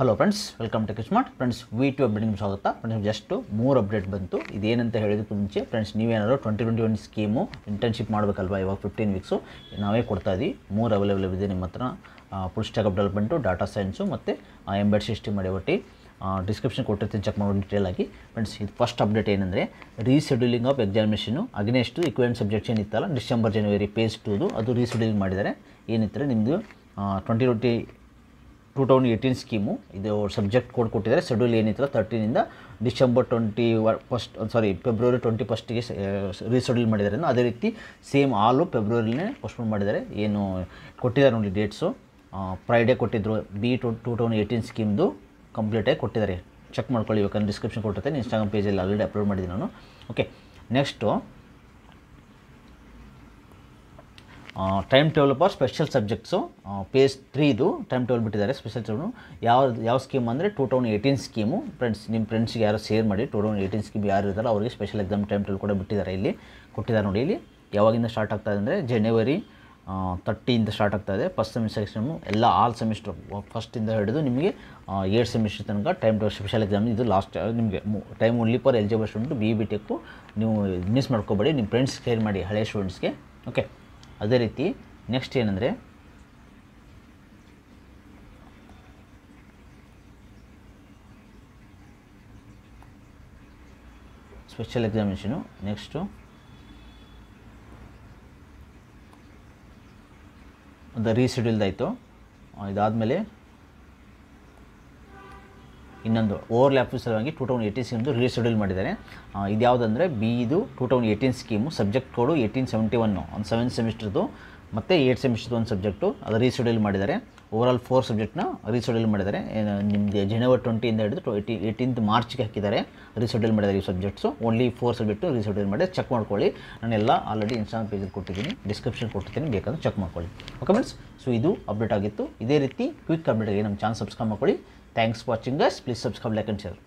Hello friends, welcome to smart friends. V2 ಅಪ್ಡೇಟ್ಗೆ ಸ್ವಾಗತ. Friends, just 3 update ಬಂತು. ಇದೇನಂತ ಹೇಳಿದಕ್ಕೆ ಮುಂಚೆ ಫ್ರೆಂಡ್ಸ್, ನೀವೇನಾದ್ರು 2021 ಸ್ಕೀಮು ಇಂಟರ್ನ್ಶಿಪ್ ಮಾಡಬೇಕಲ್ವಾ, ಇವಾಗ 15 ವೀಕ್ಸು ನಾವೇ ಕೊಡ್ತಾ ಇದ್ದೀವಿ. 3 ಅವೈಲೇಬಲ್ ಇದೆ ನಿಮ್ಮ ಹತ್ರ. Full stack development, data science ಮತ್ತು ಎಂಬೆಡ್ ಸಿಸ್ಟಮ್ ಮಾಡಿ ಡಿಸ್ಕ್ರಿಪ್ಷನ್ ಕೊಟ್ಟಿರ್ತೀನಿ, ಚೆಕ್ ಮಾಡಿ ಡೀಟೇಲ್ ಆಗಿ. ಫ್ರೆಂಡ್ಸ್, ಇದು ಫಸ್ಟ್ ಅಪ್ಡೇಟ್ ಏನಂದರೆ rescheduling of examination against equivalent subjects ಏನಿತ್ತಲ್ಲ ಡಿಸೆಂಬರ್ ಜನವರಿ ಪೇಜ್ 2 ಅದು ರೀಶೆಡ್ಯೂಲಿಂಗ್ ಮಾಡಿದ್ದಾರೆ. ಏನಿತ್ತು ನಿಮ್ಮದು 2018 ಸ್ಕೀಮು ಇದು ಸಬ್ಜೆಕ್ಟ್ ಕೋಡ್ ಕೊಟ್ಟಿದ್ದಾರೆ. ಶೆಡ್ಯೂಲ್ ಏನಿತ್ತು 13ಇಂದ ಡಿಸೆಂಬರ್ ಫೆಬ್ರವರಿ 21ಗೆ ರೀಶೆಡ್ಯೂಲ್ ಮಾಡಿದ್ದಾರೆ. ಅದೇ ರೀತಿ ಸೇಮ್ ಆಲು ಫೆಬ್ರವರಿನೇ ಪೋಸ್ಟ್ಪೋನ್ ಮಾಡಿದ್ದಾರೆ. ಏನು ಕೊಟ್ಟಿದ್ದಾರೆ ನೋಡಿ ಡೇಟ್ಸು, ಫ್ರೈಡೇ ಕೊಟ್ಟಿದ್ದರು. B2018 ಸ್ಕೀಮ್ದು ಕಂಪ್ಲೀಟಾಗಿ ಕೊಟ್ಟಿದ್ದಾರೆ. ಚೆಕ್ ಮಾಡ್ಕೊಳ್ಳಿ, ಇವಾಗ ಡಿಸ್ಕ್ರಿಪ್ಷನ್ ಕೊಟ್ಟಿರ್ತೀನಿ. ಇನ್ಸ್ಟಾಗ್ರಾಮ್ ಪೇಜಲ್ಲಿ ಆಲ್ರೆಡಿ ಅಪ್ಲೋಡ್ ಮಾಡಿದ್ದೀನಿ ನಾನು. Okay, next time table for special subjects page 3 time table ಬಿಟ್ಟಿದ್ದಾರೆ. ಸ್ಪೆಷಲ್ ಯಾವ ಸ್ಕೀಮ್ ಅಂದರೆ 2018 ಸ್ಕೀಮು. ಫ್ರೆಂಡ್ಸ್, ನಿಮ್ಮ ಫ್ರೆಂಡ್ಸ್ಗೆ ಯಾರು ಶೇರ್ ಮಾಡಿ. 2018 ಸ್ಕೀಮ್ ಯಾರು ಇರ್ತಾರೋ ಅವರಿಗೆ ಸ್ಪೆಷಲ್ ಎಕ್ಸಾಮ್ ಟೈಮ್ ಟೇಬಲ್ ಕೂಡ ಬಿಟ್ಟಿದ್ದಾರೆ. ಇಲ್ಲಿ ಕೊಟ್ಟಿದ್ದಾರೆ ನೋಡಿ. ಇಲ್ಲಿ ಯಾವಾಗಿಂದ ಸ್ಟಾರ್ಟ್ ಆಗ್ತಾಯಿದೆ ಅಂದರೆ ಜನವರಿ 30 ಸ್ಟಾರ್ಟ್ ಆಗ್ತಾಯಿದೆ. ಫಸ್ಟ್ ಸೆಮಿಸ್ಟರ್ ಎಕ್ಸಾಮು ಎಲ್ಲ ಆಲ್ ಸೆಮಿಸ್ಟರ್ ಫಸ್ಟಿಂದ ಹಿಡಿದು ನಿಮಗೆ 8 ಸೆಮಿಸ್ಟರ್ ತನಕ ಟೈಮ್ ಟೇಬಲ್ ಸ್ಪೆಷಲ್ ಎಕ್ಸಾಮ್. ಇದು ಲಾಸ್ಟ್ ನಿಮಗೆ time only for eligible student. BE tech ನೀವು ಮಿಸ್ ಮಾಡ್ಕೋಬೇಡಿ. ನಿಮ್ಮ ಫ್ರೆಂಡ್ಸ್ ಶೇರ್ ಮಾಡಿ ಹಳೆ ಸ್ಟೂಡೆಂಟ್ಸ್ಗೆ. ಓಕೆ, ಅದೇ ರೀತಿ ನೆಕ್ಸ್ಟ್ ಏನಂದರೆ ಸ್ಪೆಷಲ್ ಎಕ್ಸಾಮಿನೇಷನು. ನೆಕ್ಸ್ಟು ಅದು ರೀಶೆಡ್ಯೂಲ್ಡ್ ಆಯಿತು. ಇದಾದಮೇಲೆ ಇನ್ನೊಂದು ಓವರ್ಲ್ಯಾಪ್ ಸಲುವಾಗಿ 2018 ಸ್ಕೀಮ್ದು ರೀಶೆಡ್ಯೂಲ್ ಮಾಡಿದ್ದಾರೆ. ಇದು ಯಾವುದಂದರೆ ಇದು 2018 ಸ್ಕೀಮು ಸಬ್ಜೆಕ್ಟ್ ಕೋಡು 1871 ಒಂದು 7 ಸೆಮಿಸ್ಟರ್ದು ಮತ್ತು 8 ಸೆಮಿಸ್ಟರ್ದು ಒಂದು ಸಬ್ಜೆಕ್ಟು ಅದು ರೀಶೆಡ್ಯೂಲ್ ಮಾಡಿದ್ದಾರೆ. ಓವರಾಲ್ 4 ಸಬ್ಜೆಕ್ಟ್ನ ರೀಶೆಡ್ಯೂಲ್ ಮಾಡಿದ್ದಾರೆ. ನಿಮಗೆ ಜನವರಿ 20ಇಂದ ಹಿಡಿದು 18th ಮಾರ್ಚ್ಗೆ ಹಾಕಿದ್ದಾರೆ. ರೀಶೆಡ್ಯೂಲ್ ಮಾಡಿದ್ದಾರೆ ಈ ಸಬ್ಜೆಕ್ಟ್ಸು. ಓನ್ಲಿ 4 ಸಬ್ಜೆಕ್ಟು ರೀಶೆಡ್ಯೂಲ್ ಮಾಡಿ. ಚೆಕ್ ಮಾಡ್ಕೊಳ್ಳಿ. ನಾನೆಲ್ಲ ಆಲ್ರೆಡಿ ಇನ್ಸ್ಟಾಗ್ರಾಮ್ ಪೇಜಲ್ಲಿ ಕೊಟ್ಟಿದ್ದೀನಿ, ಡಿಸ್ಕ್ರಿಪ್ಷನ್ ಕೊಟ್ಟಿದ್ದೀನಿ, ಬೇಕಾದ್ರೆ ಚೆಕ್ ಮಾಡ್ಕೊಳ್ಳಿ. ಓಕೆ ಫ್ರೆಂಡ್ಸ್, ಸೊ ಇದು ಅಪ್ಡೇಟ್ ಆಗಿತ್ತು. ಇದೇ ರೀತಿ ಕ್ವಿಕ್ ಅಪ್ಡೇಟ್ಗೆ ನಮ್ಮ ಚಾನಲ್ ಸಬ್ಸ್ಕ್ರೈಬ್ ಮಾಡ್ಕೊಳ್ಳಿ. Thanks for watching guys. Please subscribe, like and share.